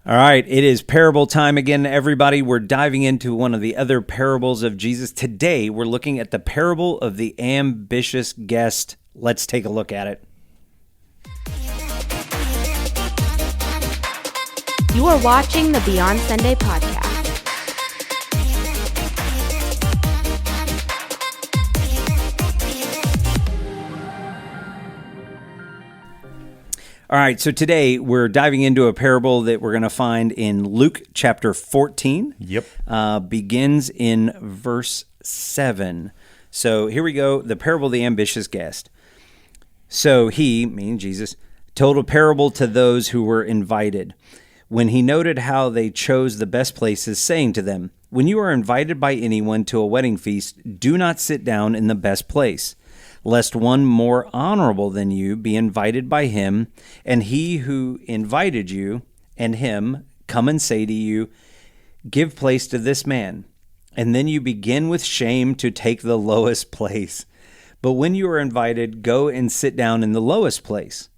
All right, it is parable time again, everybody. We're diving into one of the other parables of Jesus. Today, we're looking at the parable of the ambitious guest. Let's take a look at it. You are watching the Beyond Sunday podcast. All right, so today we're diving into a parable that we're going to find in Luke chapter 14. Yep. Begins in verse 7. So here we go, the parable of the ambitious guest. So he, meaning Jesus, told a parable to those who were invited. When he noted how they chose the best places, saying to them, "When you are invited by anyone to a wedding feast, do not sit down in the best place, lest one more honorable than you be invited by him, and he who invited you and him come and say to you, 'Give place to this man,' and then you begin with shame to take the lowest place. But when you are invited, go and sit down in the lowest place,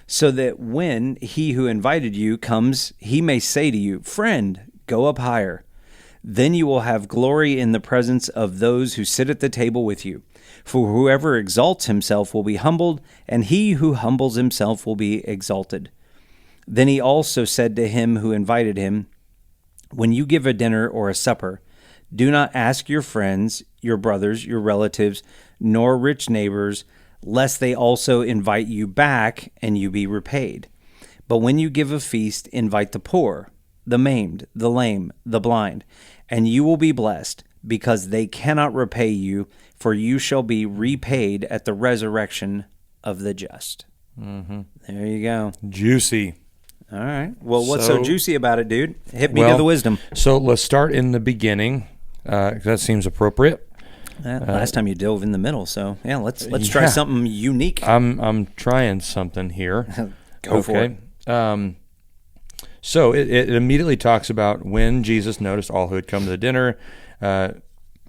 so that when he who invited you comes, he may say to you, 'Friend, go up higher.' Then you will have glory in the presence of those who sit at the table with you. For whoever exalts himself will be humbled, and he who humbles himself will be exalted." Then he also said to him who invited him, "When you give a dinner or a supper, do not ask your friends, your brothers, your relatives, nor rich neighbors, lest they also invite you back and you be repaid. But when you give a feast, invite the poor, the maimed, the lame, the blind, and you will be blessed, because they cannot repay you, for you shall be repaid at the resurrection of the just." Mm-hmm. There you go. Juicy. All right. Well, what's so juicy about it, dude? Hit me to Well, the wisdom. So let's start in the beginning. That seems appropriate. Last time you dove in the middle, so yeah, let's try something unique. I'm trying something here. Go for it. So it immediately talks about when Jesus noticed all who had come to the dinner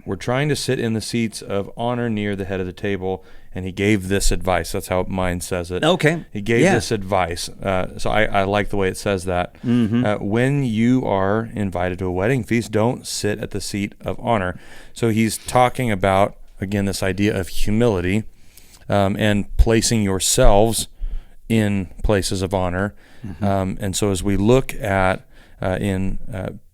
were trying to sit in the seats of honor near the head of the table, and he gave this advice. That's how mine says it. Okay. He gave this advice. So I like the way it says that. Mm-hmm. When you are invited to a wedding feast, don't sit at the seat of honor. So he's talking about, again, this idea of humility and placing yourselves in places of honor. Mm-hmm. And so as we look at in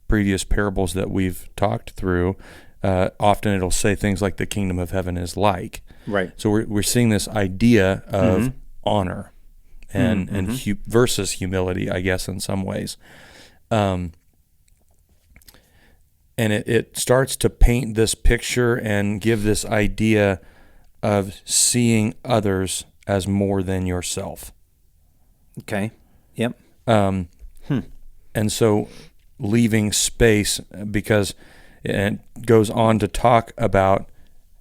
previous parables that we've talked through, often it'll say things like the kingdom of heaven is like. Right. So we're seeing this idea of honor and versus humility, I guess, in some ways. And it starts to paint this picture and give this idea of seeing others as more than yourself. Okay. Yep. And so leaving space, because it goes on to talk about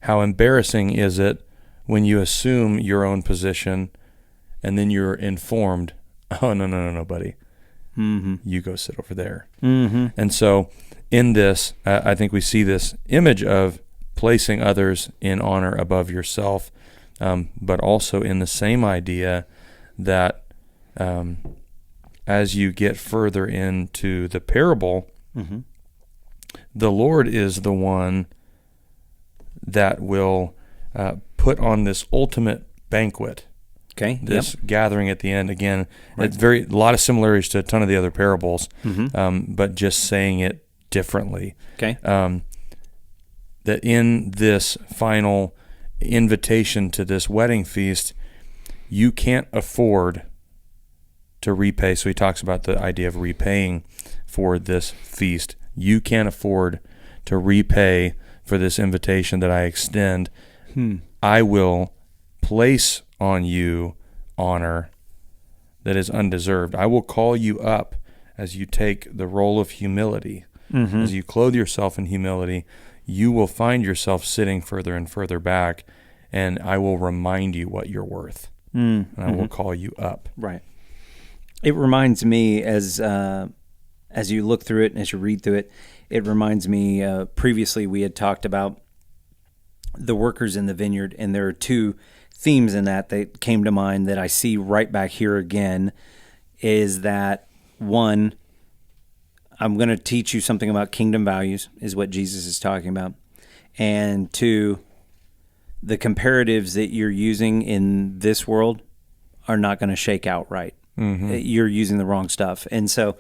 how embarrassing is it when you assume your own position and then you're informed, "Oh, no, buddy. Mm-hmm. You go sit over there." Mm-hmm. And so in this, I think we see this image of placing others in honor above yourself, but also in the same idea that as you get further into the parable, the Lord is the one that will put on this ultimate banquet. Okay. This gathering at the end. Again, it's a lot of similarities to a ton of the other parables, but just saying it differently. Okay. That in this final invitation to this wedding feast, you can't afford to repay. So he talks about the idea of repaying for this feast. You can't afford to repay for this invitation that I extend. I will place on you honor that is undeserved. I will call you up as you take the role of humility. As you clothe yourself in humility, you will find yourself sitting further and further back, and I will remind you what you're worth, and I will call you up. Right. It reminds me, as you look through it and as you read through it, it reminds me, previously we had talked about the workers in the vineyard, and there are two themes in that came to mind that I see right back here again, is that one, I'm going to teach you something about kingdom values, is what Jesus is talking about. And 2, the comparatives that you're using in this world are not going to shake out right. You're using the wrong stuff. And so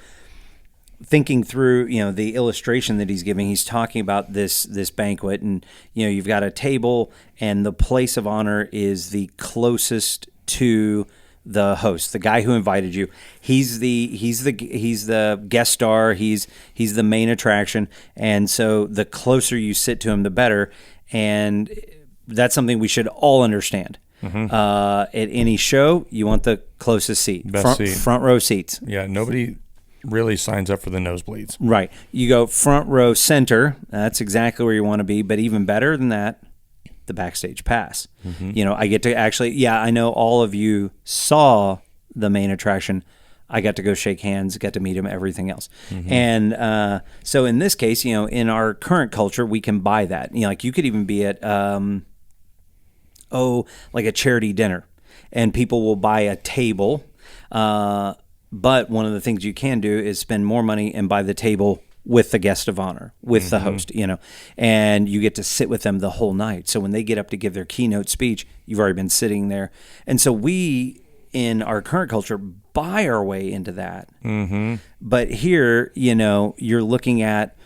thinking through, the illustration that he's giving, he's talking about this banquet, and, you've got a table, and the place of honor is the closest to the host, the guy who invited you. He's the guest star. He's the main attraction, and so the closer you sit to him, the better. And that's something we should all understand. At any show, you want the closest seat, front row seats. Yeah, nobody really signs up for the nosebleeds. Right. You go front row center. That's exactly where you want to be. But even better than that, the backstage pass. I get to actually, I know all of you saw the main attraction. I got to go shake hands, got to meet him, everything else. And so in this case, in our current culture, we can buy that. Like you could even be at, like a charity dinner, and people will buy a table. But one of the things you can do is spend more money and buy the table with the guest of honor, with the host, and you get to sit with them the whole night. So when they get up to give their keynote speech, you've already been sitting there. And so we, in our current culture, buy our way into that. But here, you're looking at,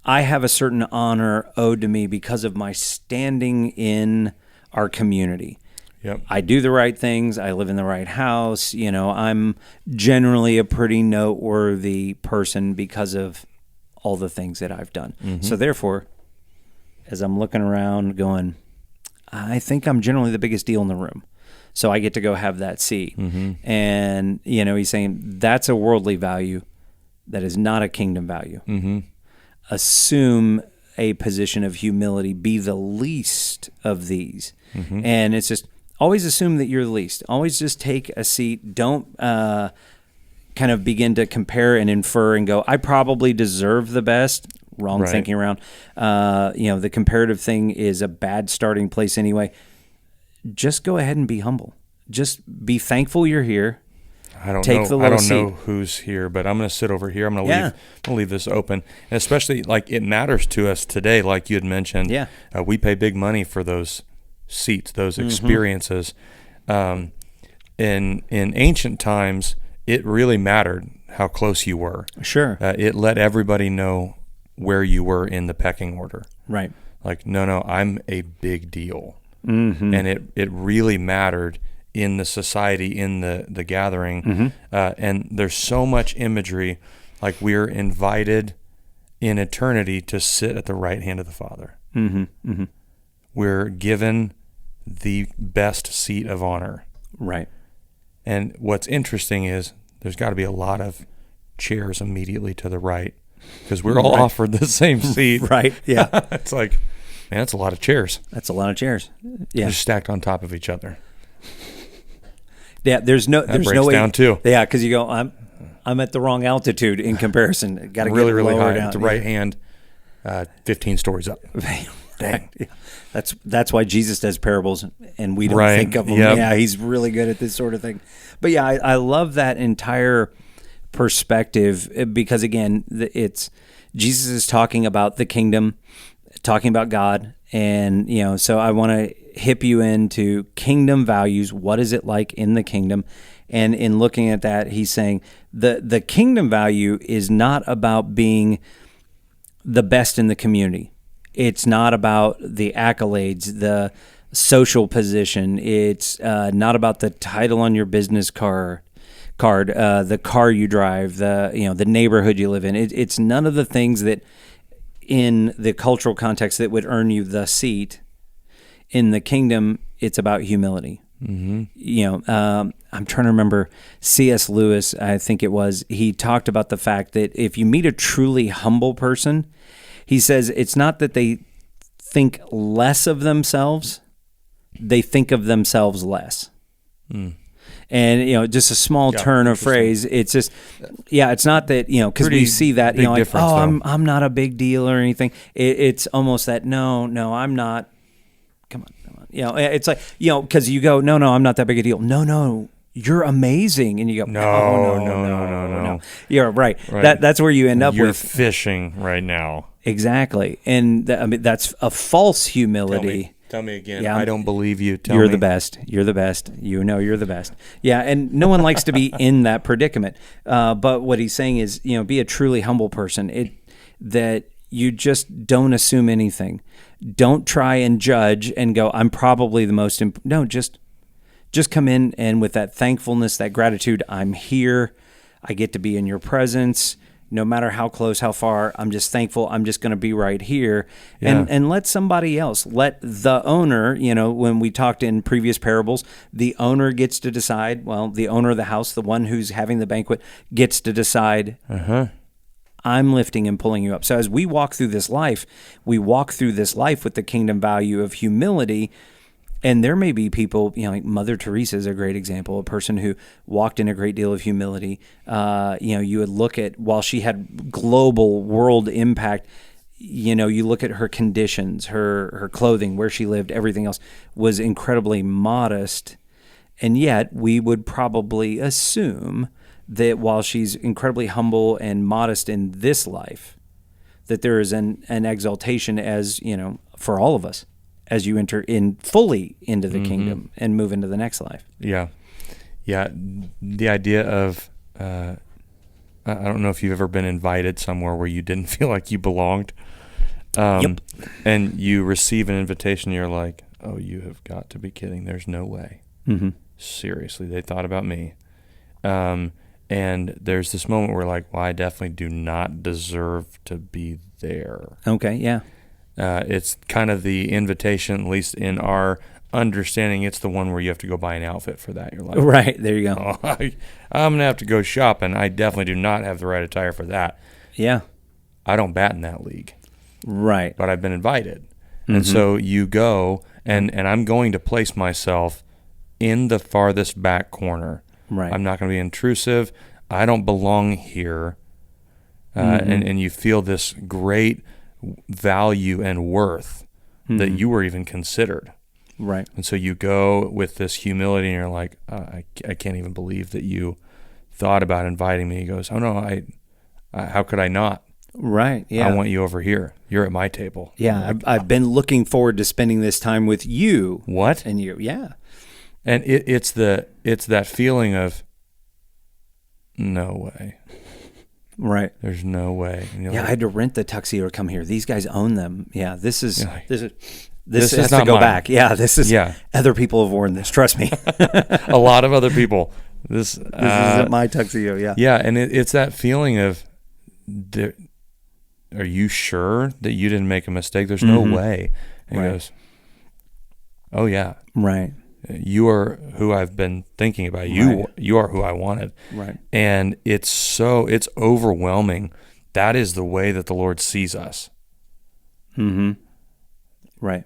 I have a certain honor owed to me because of my standing in our community. Yep. I do the right things. I live in the right house. I'm generally a pretty noteworthy person because of all the things that I've done. So therefore, as I'm looking around going, I think I'm generally the biggest deal in the room. So I get to go have that seat. And, he's saying that's a worldly value that is not a kingdom value. Assume a position of humility, be the least of these. And it's just, always assume that you're the least. Always just take a seat. Don't kind of begin to compare and infer and go, I probably deserve the best. Wrong thinking around. The comparative thing is a bad starting place anyway. Just go ahead and be humble. Just be thankful you're here. I don't know who's here, but I'm going to sit over here. I'm going to leave this open. And especially, like, it matters to us today, like you had mentioned. Yeah. We pay big money for those seats, those experiences. In ancient times, it really mattered how close you were. Sure. It let everybody know where you were in the pecking order. Right. Like, no, I'm a big deal. And it really mattered in the society, in the gathering. And there's so much imagery, like we're invited in eternity to sit at the right hand of the Father. We're given the best seat of honor. Right. And what's interesting is there's got to be a lot of chairs immediately to the right, because we're all offered the same seat. Right. Yeah. It's like, man, that's a lot of chairs. That's a lot of chairs. Yeah. They're stacked on top of each other. Yeah. There's no way down too. Yeah. Cause you go, I'm at the wrong altitude in comparison. Got to really, get really high down. at the right hand, 15 stories up. Dang. That's why Jesus does parables and we don't think of them. Yep. Yeah, he's really good at this sort of thing. But yeah, I love that entire perspective because, again, it's Jesus is talking about the kingdom, talking about God. And, so I want to hip you into kingdom values. What is it like in the kingdom? And in looking at that, he's saying the kingdom value is not about being the best in the community. It's not about the accolades, the social position. It's not about the title on your business card, the car you drive, the neighborhood you live in. It's none of the things that, in the cultural context, that would earn you the seat. In the kingdom, it's about humility. I'm trying to remember C.S. Lewis. I think it was. He talked about the fact that if you meet a truly humble person, he says it's not that they think less of themselves, they think of themselves less. And, just a small turn of phrase. It's just, it's not that, because we see that, like, I'm not a big deal or anything. It's almost that, no, I'm not. Come on. It's like, because you go, no, I'm not that big a deal. No, you're amazing. And you go, No. You're right. Right. That's where you end up You're with. fishing right now. Exactly. And that's a false humility. Tell me again. Yeah. I don't believe you. You're the best. You're the best. You know you're the best. Yeah, and no one likes to be in that predicament. But what he's saying is, be a truly humble person. That you just don't assume anything. Don't try and judge and go, I'm probably the most no, just come in and with that thankfulness, that gratitude, I'm here. I get to be in your presence. No matter how close, how far, I'm just thankful. I'm just going to be right here. Yeah. And let somebody else, let the owner, when we talked in previous parables, the owner gets to decide, the owner of the house, the one who's having the banquet, gets to decide, I'm lifting and pulling you up. So as we walk through this life, with the kingdom value of humility. And there may be people, like Mother Teresa is a great example, a person who walked in a great deal of humility. You would look at, while she had global world impact, you look at her conditions, her clothing, where she lived, everything else was incredibly modest. And yet we would probably assume that while she's incredibly humble and modest in this life, that there is an exaltation as, for all of us, as you enter in fully into the kingdom and move into the next life. Yeah. The idea of, I don't know if you've ever been invited somewhere where you didn't feel like you belonged. Yep. And you receive an invitation, you're like, oh, you have got to be kidding. There's no way. Mm-hmm. Seriously, they thought about me. And there's this moment where like, well, I definitely do not deserve to be there. Okay, yeah. It's kind of the invitation, at least in our understanding, it's the one where you have to go buy an outfit for that. You're like, right, there you go. Oh, I'm going to have to go shopping. I definitely do not have the right attire for that. Yeah. I don't bat in that league. Right. But I've been invited. And so you go, and I'm going to place myself in the farthest back corner. Right. I'm not going to be intrusive. I don't belong here. And you feel this great value and worth that you were even considered. Right. And so you go with this humility and you're like, I can't even believe that you thought about inviting me. He goes, oh no, I how could I not? Right. Yeah. I want you over here. You're at my table. Yeah. I've been looking forward to spending this time with you. What? And you. Yeah. And it's that feeling of no way. Right. There's no way. And you're Yeah. like, I had to rent the tuxedo to come here. These guys own them. Yeah. This is You're like, this has is to not go mine. back. Yeah. This is. Yeah. Other people have worn this. Trust me. a lot of other people. This isn't my tuxedo. Yeah. Yeah, and it's that feeling of, are you sure that you didn't make a mistake? There's no way. And he goes, oh yeah. Right. You are who I've been thinking about. You are who I wanted. Right. And it's overwhelming. That is the way that the Lord sees us. Mm-hmm. Right.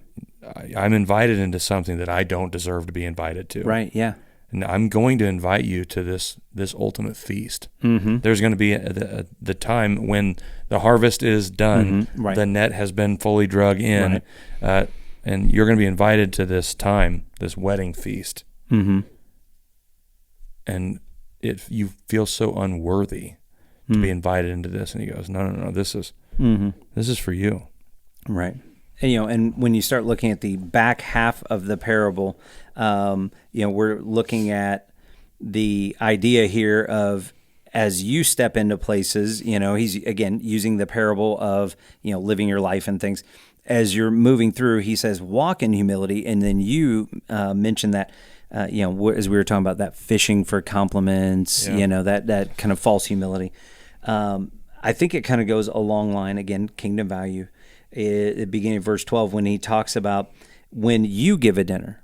I'm invited into something that I don't deserve to be invited to. Right. Yeah. And I'm going to invite you to this ultimate feast. Mm-hmm. There's going to be the time when the harvest is done, Right. the net has been fully drug in, and you're going to be invited to this time, this wedding feast. Mm-hmm. And you feel so unworthy to be invited into this. And he goes, no, this is for you. Right. And, and when you start looking at the back half of the parable, we're looking at the idea here of, as you step into places, he's again using the parable of, living your life and things. As you're moving through, he says, walk in humility. And then you mentioned that, as we were talking about that fishing for compliments, that kind of false humility. I think it kind of goes a long line, again, kingdom value. At the beginning of verse 12, when he talks about when you give a dinner,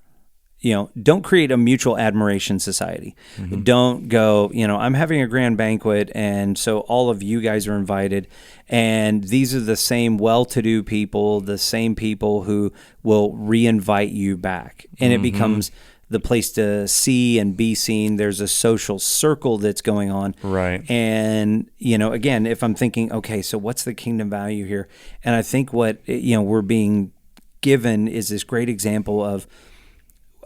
don't create a mutual admiration society. Mm-hmm. Don't go, I'm having a grand banquet, and so all of you guys are invited, and these are the same well-to-do people, the same people who will re-invite you back. And it becomes the place to see and be seen. There's a social circle that's going on. Right. And, again, if I'm thinking, okay, so what's the kingdom value here? And I think what, we're being given is this great example of,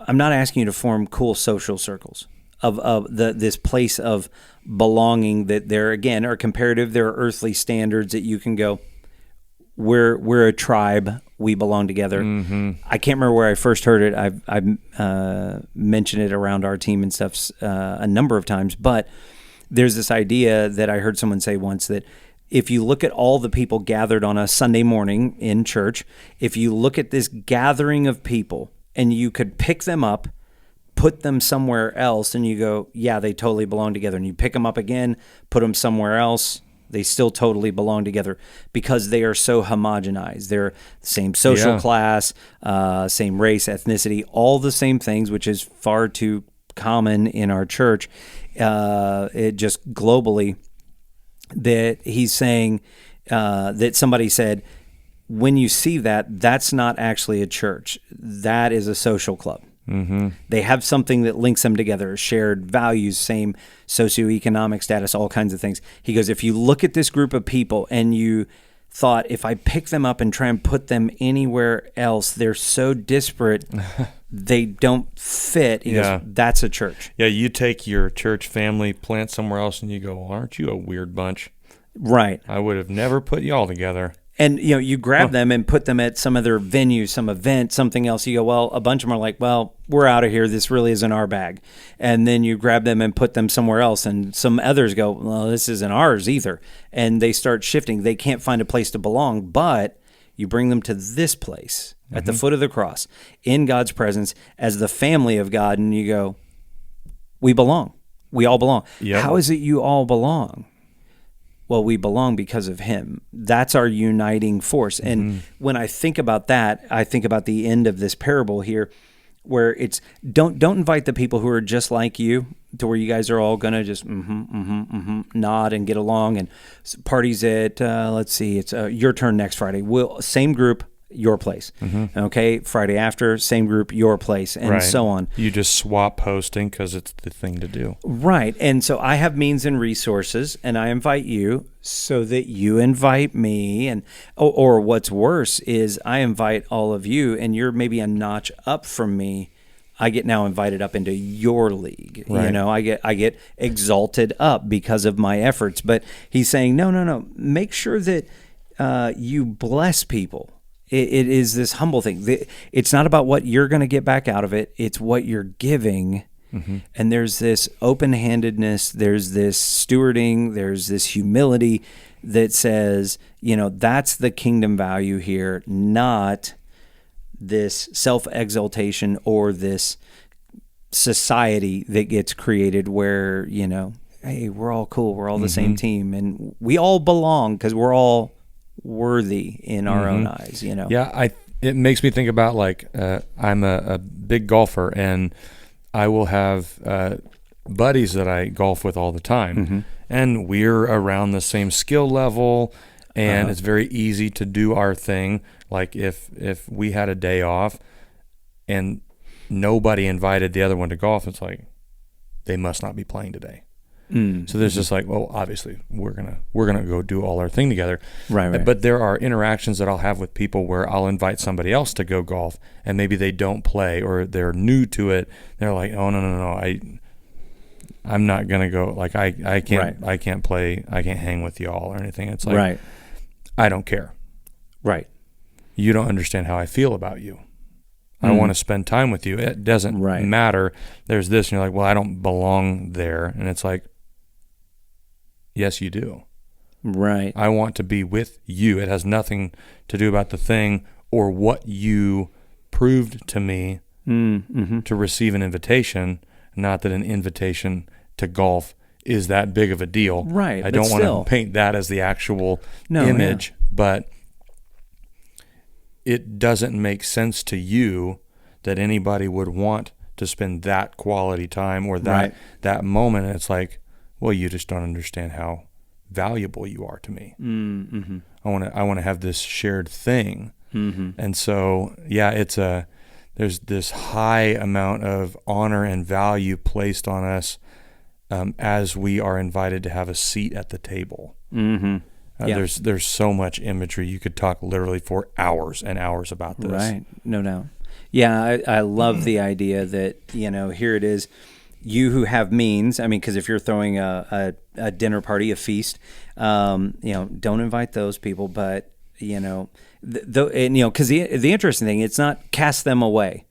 I'm not asking you to form cool social circles. of this place of belonging, that there again are comparative, there are earthly standards that you can go, we're a tribe, we belong together. I can't remember where I first heard it. I've mentioned it around our team and stuff a number of times, but there's this idea that I heard someone say once, that if you look at all the people gathered on a Sunday morning in church, if you look at this gathering of people and you could pick them up, put them somewhere else, and you go, yeah, they totally belong together. And you pick them up again, put them somewhere else, they still totally belong together, because they are so homogenized. They're same social class, same race, ethnicity, all the same things, which is far too common in our church. It just globally, that he's saying that somebody said, when you see that, that's not actually a church. That is a social club. They have something that links them together, shared values, same socioeconomic status, all kinds of things. He goes, if you look at this group of people and you thought, if I pick them up and try and put them anywhere else, they're so disparate, they don't fit. He goes, that's a church. Yeah, you take your church family, plant somewhere else, and you go, well, aren't you a weird bunch? Right. I would have never put you all together. And, you grab them and put them at some other venue, some event, something else. You go, well, a bunch of them are like, well, we're out of here. This really isn't our bag. And then you grab them and put them somewhere else. And some others go, well, this isn't ours either. And they start shifting. They can't find a place to belong, but you bring them to this place at the foot of the cross in God's presence as the family of God. And you go, we belong. We all belong. Yep. How is it you all belong? Well, we belong because of him. That's our uniting force. And when I think about that, I think about the end of this parable here, where it's don't invite the people who are just like you, to where you guys are all gonna just nod and get along, and parties at let's see, it's your turn next Friday. Same group, your place. Okay, Friday after, same group, your place, and so on. You just swap hosting because it's the thing to do. Right. And so I have means and resources, and I invite you so that you invite me. And or what's worse is I invite all of you, and you're maybe a notch up from me. I get now invited up into your league. Right. I get exalted up because of my efforts. But he's saying, no. Make sure that you bless people. It is this humble thing. It's not about what you're going to get back out of it. It's what you're giving. And there's this open-handedness. There's this stewarding. There's this humility that says, that's the kingdom value here, not this self-exaltation or this society that gets created where, hey, we're all cool. We're all the same team. And we all belong because we're all worthy in our own eyes, Yeah, it makes me think about I'm a big golfer, and I will have buddies that I golf with all the time, and we're around the same skill level, and it's very easy to do our thing. Like if we had a day off and nobody invited the other one to golf, it's like they must not be playing today. So there's just well, obviously we're gonna go do all our thing together, right? But there are interactions that I'll have with people where I'll invite somebody else to go golf, and maybe they don't play or they're new to it. They're like, oh no, I'm not gonna go. Like I can't play. I can't hang with y'all or anything. It's like, I don't care. Right. You don't understand how I feel about you. I want to spend time with you. It doesn't matter. There's this, and you're like, well, I don't belong there, and it's like, yes, you do. Right. I want to be with you. It has nothing to do about the thing or what you proved to me to receive an invitation. Not that an invitation to golf is that big of a deal. Right. I don't want to paint that as the actual image, but it doesn't make sense to you that anybody would want to spend that quality time or that moment. And it's like, well, you just don't understand how valuable you are to me. I want to have this shared thing. And so, there's this high amount of honor and value placed on us as we are invited to have a seat at the table. There's so much imagery. You could talk literally for hours and hours about this. Right, no doubt. Yeah, I love the idea that, here it is. you who have means, I mean, because if you're throwing a dinner party, a feast, don't invite those people. But because the interesting thing, it's not cast them away.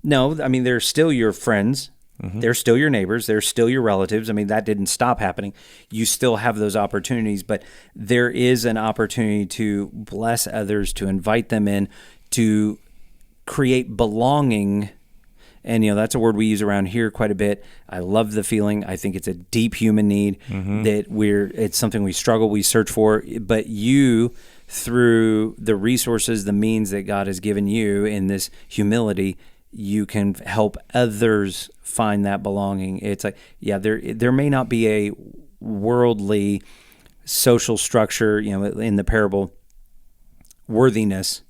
No, I mean, they're still your friends. Mm-hmm. They're still your neighbors. They're still your relatives. I mean, that didn't stop happening. You still have those opportunities, but there is an opportunity to bless others, to invite them in, to create belonging. And, that's a word we use around here quite a bit. I love the feeling. I think it's a deep human need that it's something we struggle, we search for. But you, through the resources, the means that God has given you in this humility, you can help others find that belonging. It's like, there may not be a worldly social structure, in the parable, worthiness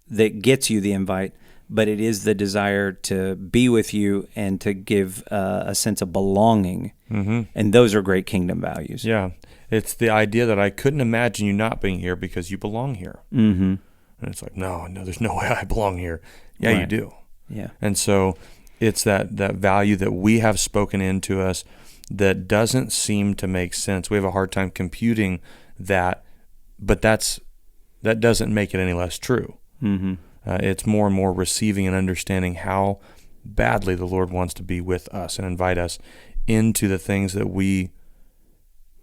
that gets you the invite, but it is the desire to be with you and to give a sense of belonging. Mm-hmm. And those are great kingdom values. Yeah. It's the idea that I couldn't imagine you not being here because you belong here. Mm-hmm. And it's like, no, there's no way I belong here. Yeah, right. You do. Yeah. And so it's that value that we have spoken into us that doesn't seem to make sense. We have a hard time computing that, but that doesn't make it any less true. Mm-hmm. It's more and more receiving and understanding how badly the Lord wants to be with us and invite us into the things that we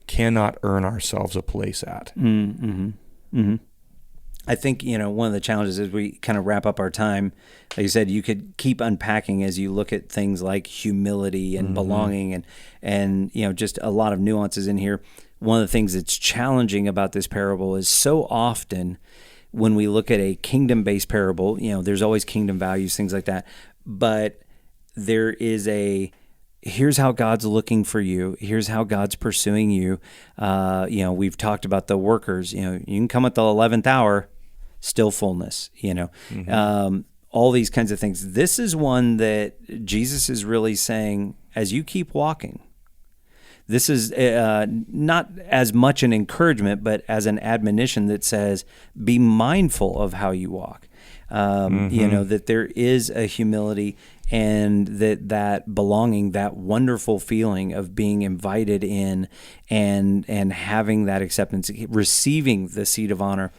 cannot earn ourselves a place at. Mm-hmm. Mm-hmm. I think, one of the challenges as we kind of wrap up our time, like you said, you could keep unpacking as you look at things like humility and belonging and just a lot of nuances in here. One of the things that's challenging about this parable is so often when we look at a kingdom-based parable, there's always kingdom values, things like that. But there is here's how God's looking for you. Here's how God's pursuing you. We've talked about the workers. You can come at the 11th hour, still fullness. All these kinds of things. This is one that Jesus is really saying, as you keep walking. This is not as much an encouragement, but as an admonition that says, be mindful of how you walk. That there is a humility and that belonging, that wonderful feeling of being invited in and having that acceptance, receiving the seat of honor,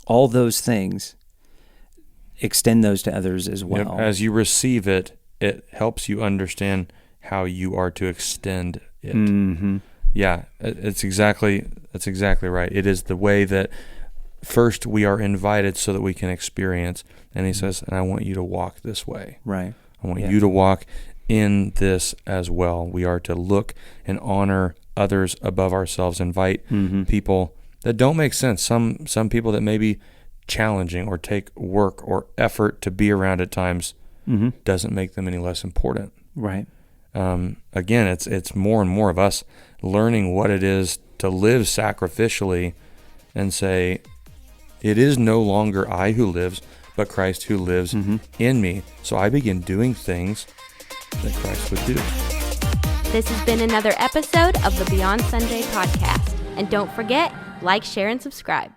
all those things, extend those to others as well. Yep. As you receive it, it helps you understand how you are to extend it. Mm-hmm. Yeah, that's exactly right. It is the way that first we are invited so that we can experience. And he says, and I want you to walk this way. Right. I want you to walk in this as well. We are to look and honor others above ourselves, invite people that don't make sense. Some people that may be challenging or take work or effort to be around at times doesn't make them any less important. Right. Again, it's more and more of us learning what it is to live sacrificially and say, it is no longer I who lives, but Christ who lives in me. So I begin doing things that Christ would do. This has been another episode of the Beyond Sunday podcast. And don't forget, like, share, and subscribe.